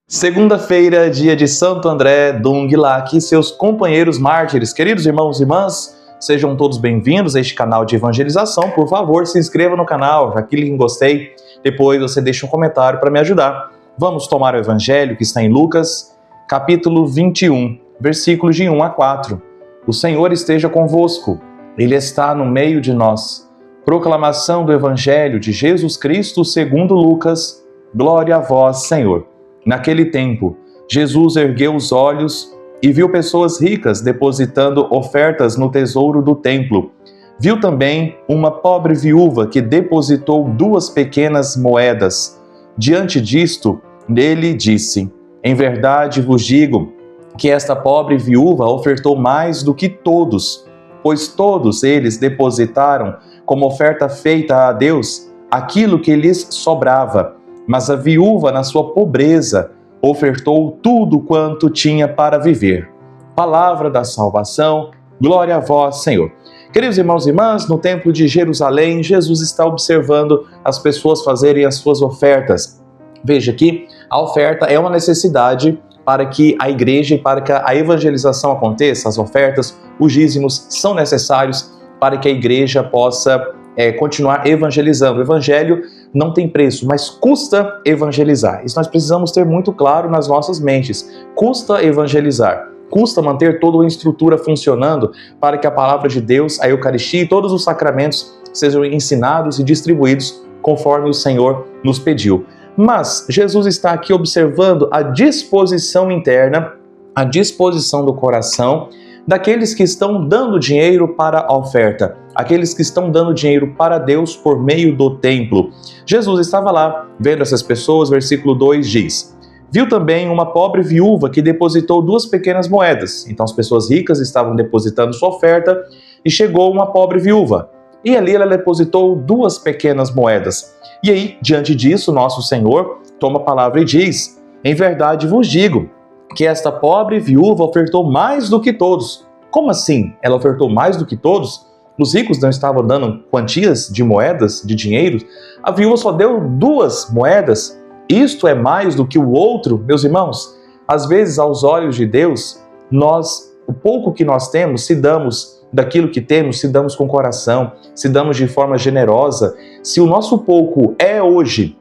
Segunda-feira, dia de Santo André Dong-Lac e seus companheiros mártires. Queridos irmãos e irmãs, sejam todos bem-vindos a este canal de evangelização. Por favor, se inscreva no canal, já clique em gostei, depois você deixa um comentário para me ajudar. Vamos tomar o evangelho que está em Lucas, capítulo 21, versículos de 1 a 4. O Senhor esteja convosco, Ele está no meio de nós. Proclamação do evangelho de Jesus Cristo segundo Lucas. Glória a vós, Senhor. Naquele tempo, Jesus ergueu os olhos e viu pessoas ricas depositando ofertas no tesouro do templo. Viu também uma pobre viúva que depositou 2 pequenas moedas. Diante disto, ele disse: Em verdade vos digo que esta pobre viúva ofertou mais do que todos, pois todos eles depositaram como oferta feita a Deus aquilo que lhes sobrava. Mas a viúva, na sua pobreza, ofertou tudo quanto tinha para viver. Palavra da salvação, glória a vós, Senhor. Queridos irmãos e irmãs, no templo de Jerusalém, Jesus está observando as pessoas fazerem as suas ofertas. Veja que a oferta é uma necessidade para que a igreja e para que a evangelização aconteça. As ofertas, os dízimos são necessários para que a igreja possa continuar evangelizando. O evangelho não tem preço, mas custa evangelizar. Isso nós precisamos ter muito claro nas nossas mentes. Custa evangelizar. Custa manter toda a estrutura funcionando para que a palavra de Deus, a Eucaristia e todos os sacramentos sejam ensinados e distribuídos conforme o Senhor nos pediu. Mas Jesus está aqui observando a disposição interna, a disposição do coração daqueles que estão dando dinheiro para a oferta, aqueles que estão dando dinheiro para Deus por meio do templo. Jesus estava lá, vendo essas pessoas, versículo 2 diz: Viu também uma pobre viúva que depositou 2 pequenas moedas. Então as pessoas ricas estavam depositando sua oferta e chegou uma pobre viúva. E ali ela depositou 2 pequenas moedas. E aí, diante disso, nosso Senhor toma a palavra e diz: Em verdade vos digo que esta pobre viúva ofertou mais do que todos. Como assim? Ela ofertou mais do que todos? Os ricos não estavam dando quantias de moedas, de dinheiro? A viúva só deu 2 moedas. Isto é mais do que o outro, meus irmãos? Às vezes, aos olhos de Deus, o pouco que nós temos, se damos daquilo que temos, se damos com coração, se damos de forma generosa. Se o nosso pouco é hoje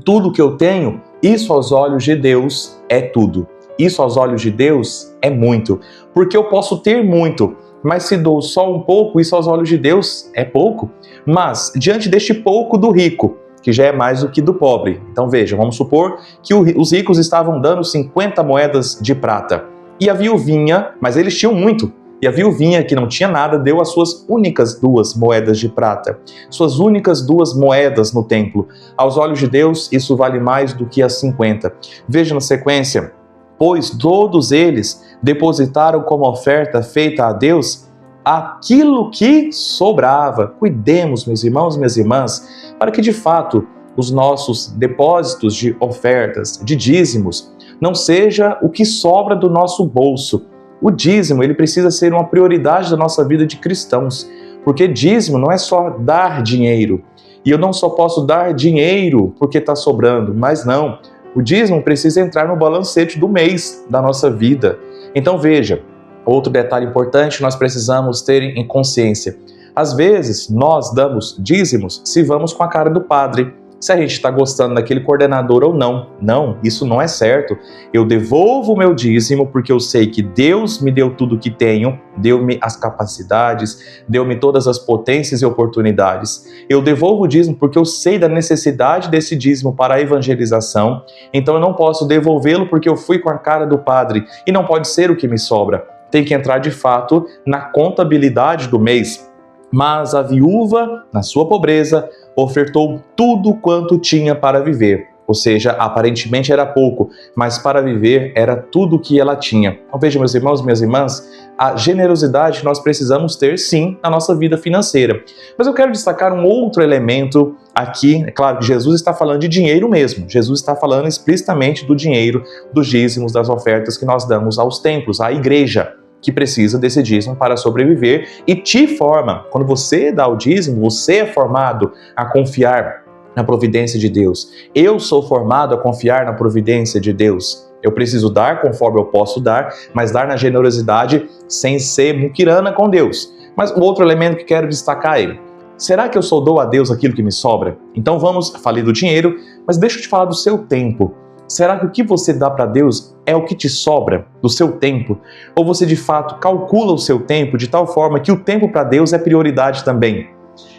tudo que eu tenho, isso aos olhos de Deus é tudo. Isso aos olhos de Deus é muito, porque eu posso ter muito, mas se dou só um pouco, isso aos olhos de Deus é pouco. Mas, diante deste pouco do rico, que já é mais do que do pobre, então veja, vamos supor que os ricos estavam dando 50 moedas de prata, e a viuvinha, mas eles tinham muito, e a viuvinha, que não tinha nada, deu as suas únicas 2 moedas de prata, suas únicas 2 moedas no templo. Aos olhos de Deus, isso vale mais do que as 50. Veja na sequência: Pois todos eles depositaram como oferta feita a Deus aquilo que sobrava. Cuidemos, meus irmãos e minhas irmãs, para que de fato os nossos depósitos de ofertas, de dízimos, não seja o que sobra do nosso bolso. O dízimo, ele precisa ser uma prioridade da nossa vida de cristãos, porque dízimo não é só dar dinheiro. E eu não só posso dar dinheiro porque está sobrando, mas não. O dízimo precisa entrar no balancete do mês da nossa vida. Então veja, outro detalhe importante nós precisamos ter em consciência. Às vezes nós damos dízimos se vamos com a cara do padre, se a gente está gostando daquele coordenador ou não. Não, isso não é certo. Eu devolvo o meu dízimo porque eu sei que Deus me deu tudo que tenho, deu-me as capacidades, deu-me todas as potências e oportunidades. Eu devolvo o dízimo porque eu sei da necessidade desse dízimo para a evangelização, então eu não posso devolvê-lo porque eu fui com a cara do padre, e não pode ser o que me sobra. Tem que entrar de fato na contabilidade do mês. Mas a viúva, na sua pobreza, ofertou tudo quanto tinha para viver. Ou seja, aparentemente era pouco, mas para viver era tudo o que ela tinha. Então veja, meus irmãos e minhas irmãs, a generosidade nós precisamos ter sim na nossa vida financeira. Mas eu quero destacar um outro elemento aqui. É claro que Jesus está falando de dinheiro mesmo. Jesus está falando explicitamente do dinheiro, dos dízimos, das ofertas que nós damos aos templos, à igreja, que precisa desse dízimo para sobreviver e te forma. Quando você dá o dízimo, você é formado a confiar na providência de Deus. Eu sou formado a confiar na providência de Deus. Eu preciso dar conforme eu posso dar, mas dar na generosidade sem ser muquirana com Deus. Mas o outro elemento que quero destacar é: será que eu dou a Deus aquilo que me sobra? Então falei do dinheiro, mas deixa eu te falar do seu tempo. Será que o que você dá para Deus é o que te sobra do seu tempo? Ou você de fato calcula o seu tempo de tal forma que o tempo para Deus é prioridade também?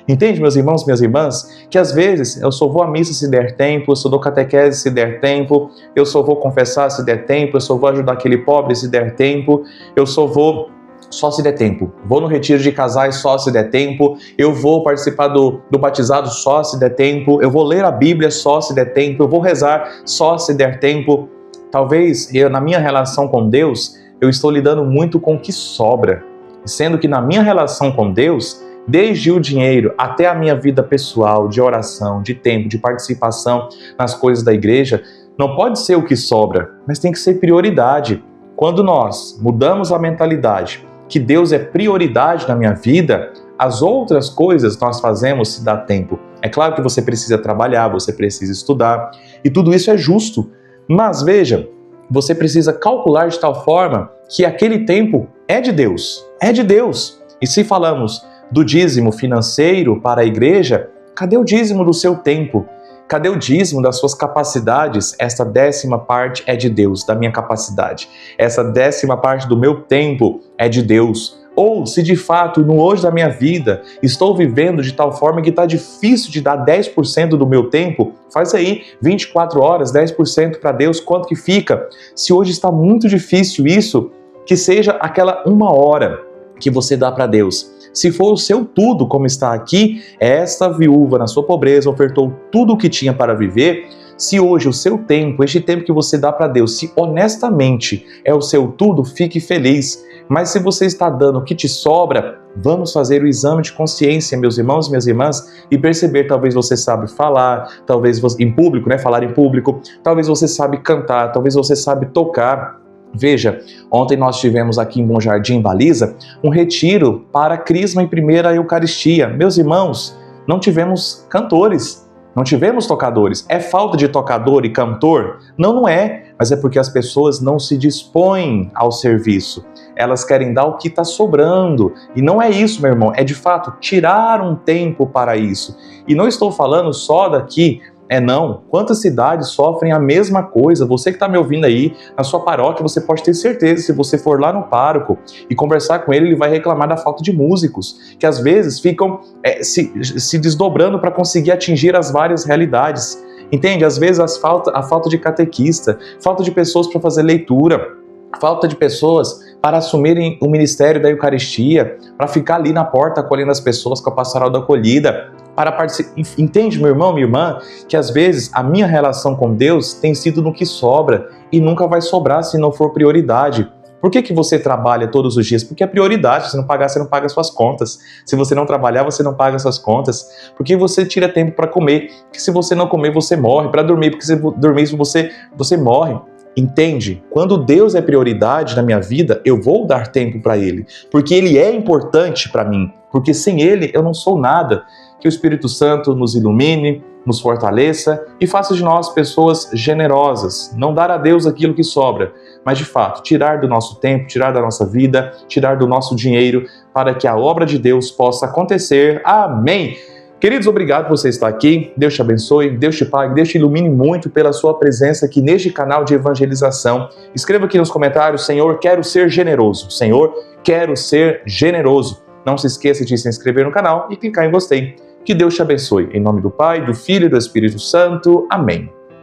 Entende, meus irmãos, minhas irmãs, que às vezes eu só vou à missa se der tempo, eu só dou catequese se der tempo, eu só vou confessar se der tempo, eu só vou ajudar aquele pobre se der tempo, eu só vou se der tempo. Vou no retiro de casais só se der tempo, eu vou participar do batizado só se der tempo, eu vou ler a Bíblia só se der tempo, eu vou rezar só se der tempo. Talvez na minha relação com Deus, eu estou lidando muito com o que sobra, sendo que na minha relação com Deus, desde o dinheiro até a minha vida pessoal, de oração, de tempo, de participação nas coisas da igreja, não pode ser o que sobra, mas tem que ser prioridade. Quando nós mudamos a mentalidade que Deus é prioridade na minha vida, as outras coisas nós fazemos se dá tempo. É claro que você precisa trabalhar, você precisa estudar, e tudo isso é justo. Mas veja, você precisa calcular de tal forma que aquele tempo é de Deus. É de Deus. E se falamos do dízimo financeiro para a igreja, cadê o dízimo do seu tempo? Cadê o dízimo das suas capacidades? Essa 10ª parte é de Deus, da minha capacidade. Essa 10ª parte do meu tempo é de Deus. Ou, se de fato, no hoje da minha vida, estou vivendo de tal forma que está difícil de dar 10% do meu tempo, faz aí 24 horas, 10% para Deus, quanto que fica? Se hoje está muito difícil isso, que seja aquela 1 hora que você dá para Deus. Se for o seu tudo, como está aqui, esta viúva na sua pobreza ofertou tudo o que tinha para viver. Se hoje o seu tempo, este tempo que você dá para Deus, se honestamente é o seu tudo, fique feliz. Mas se você está dando o que te sobra, vamos fazer o exame de consciência, meus irmãos e minhas irmãs, e perceber, talvez você sabe falar, talvez você, em público, falar em público, talvez você sabe cantar, talvez você sabe tocar. Veja, ontem nós tivemos aqui em Bom Jardim, em Baliza, um retiro para Crisma em primeira Eucaristia. Meus irmãos, não tivemos cantores, não tivemos tocadores. É falta de tocador e cantor? Não, não é, mas é porque as pessoas não se dispõem ao serviço. Elas querem dar o que está sobrando. E não é isso, meu irmão, é de fato tirar um tempo para isso. E não estou falando só daqui. Não. Quantas cidades sofrem a mesma coisa? Você que está me ouvindo aí, na sua paróquia, você pode ter certeza, se você for lá no pároco e conversar com ele, ele vai reclamar da falta de músicos, que às vezes ficam se desdobrando para conseguir atingir as várias realidades. Entende? Às vezes a falta de catequista, falta de pessoas para fazer leitura, falta de pessoas para assumirem o ministério da Eucaristia, para ficar ali na porta acolhendo as pessoas com a pastoral da acolhida, para participar. Entende, meu irmão, minha irmã, que às vezes a minha relação com Deus tem sido no que sobra e nunca vai sobrar se não for prioridade. Por que você trabalha todos os dias? Porque é prioridade. Se não pagar, você não paga suas contas. Se você não trabalhar, você não paga suas contas. Porque você tira tempo para comer. Porque se você não comer, você morre. Para dormir, porque se dormir, você morre. Entende? Quando Deus é prioridade na minha vida, eu vou dar tempo para Ele, porque Ele é importante para mim, porque sem Ele eu não sou nada. Que o Espírito Santo nos ilumine, nos fortaleça e faça de nós pessoas generosas, não dar a Deus aquilo que sobra, mas de fato tirar do nosso tempo, tirar da nossa vida, tirar do nosso dinheiro, para que a obra de Deus possa acontecer. Amém! Queridos, obrigado por você estar aqui. Deus te abençoe, Deus te pague, Deus te ilumine muito pela sua presença aqui neste canal de evangelização. Escreva aqui nos comentários: Senhor, quero ser generoso. Senhor, quero ser generoso. Não se esqueça de se inscrever no canal e clicar em gostei. Que Deus te abençoe. Em nome do Pai, do Filho e do Espírito Santo. Amém.